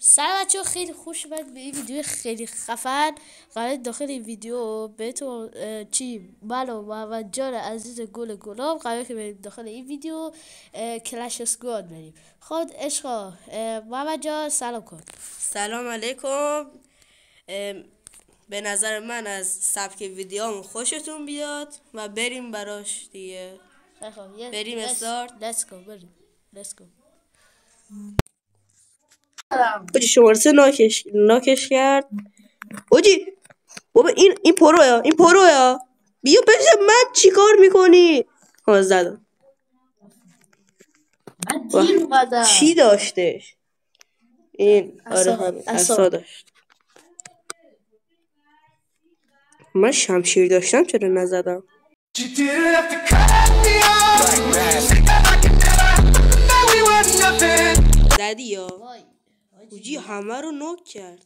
سلام بچه‌ها، خیلی خوش اومد به این ویدیو خیلی خفن. قرار داخل این ویدیو بهتون من و محمد جان عزیز گل گلاب قرار که بریم داخل این ویدیو کلش اسکواد بریم. خب عشقا، محمد جان سلام کن. سلام علیکم. به نظر من از سبک ویدیومون خوشتون بیاد و بریم براش دیگه. بریم استارت. Let's go بریم. Let's go. اوجی شماره 3 ناکش کرد. اوجی بابا این پرویا بیا بشه. من چیکار میکنی؟ ها زدم. چی داشتش این؟ آره همین عصا داشت. من شمشیر داشتم چرا نزدم؟ زدی یا اوجی همه رو نوک کرد.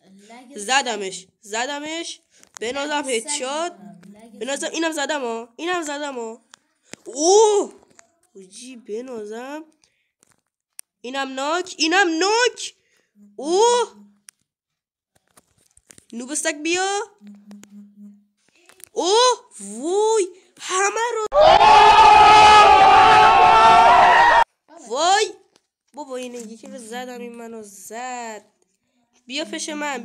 زدمش بنازم هدشات. بنازم اینم زدم اوه اوجی بنازم اینم نوک. اوه نوبستک بیا. اوه وای همه رو وای بابا این یکی رو زدم این منو زد. بیا پیش من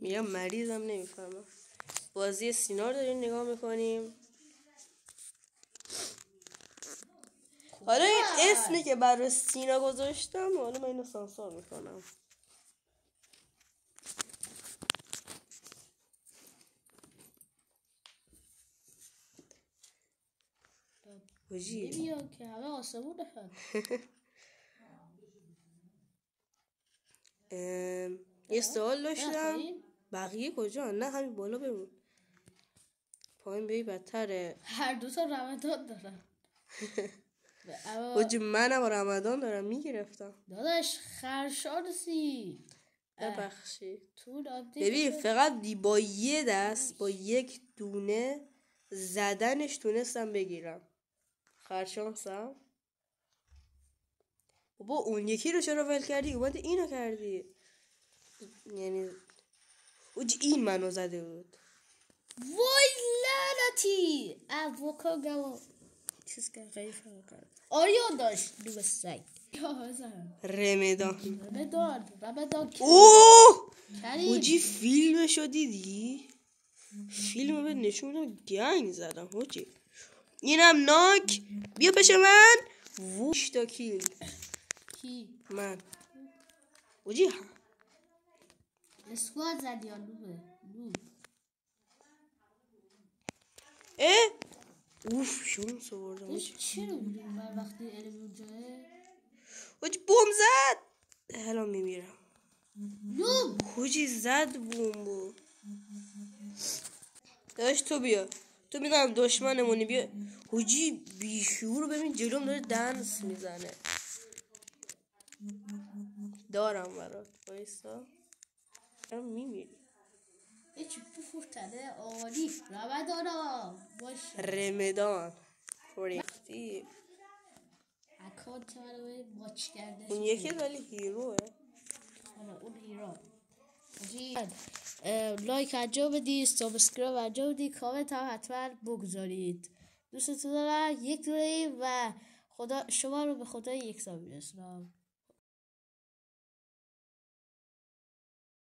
میگم مریضم نمیفهمم. بازی سینا رو داریم نگاه میکنیم. حالا این اسمی که برای سینا گذاشتم حالا من اینو سانسور میکنم. بیا که همه آسمون دهن. یه سوال داشتم. بقیه کجا؟ نه همین بالا بمون. پایین بیایی بدتره. هر دوتا رمضان دارن. اوجی منم رمضان دارم میگرفتم. داداش خرشانسی ببخشید. ببین ببین فقط با یه دست با یک دونه زدنش تونستم بگیرم. خرشانسم. بابا اون یکی رو چرا ول کردی؟ اومدی اینو کردی. یعنی اوجی این منو زده بود. وای لعنتی اوکا گوا چیز که خیلی فرق کرد. آریان داشت دو سگ رمضان. اوه اوجی فیلمشو دیدی؟ فیلمو به نشون میدم گنگ زدم اوجی. اینم ناک. بیا پیش من. ووش تا کیل کی؟ من اوجی اسکواد زدی یا نوبه اوف شون سوردم. چرا بودی من وقتی علم اونجاه اوجی بوم زد. الان میمیرم. نوب اوجی زد بومبو. داشت تو بیا. تو میدونم دشمنمونی بیا. اوجی بیشور رو ببین جلوم داره دنس میزنه. دارم برات بایستا. میمیری. چی بفورتنه آلی رمضان باشه رمضان خوریختی. اکانت منو ماچ کرده. اون یکی ولی هیروه. اون هیرو. لایک انجام بدید، سابسکرایب انجام بدید، کامنت هم حتما بگذارید. دوستتون دارم. یک دوره و خدا شما رو به خدای یکسان میرسونم.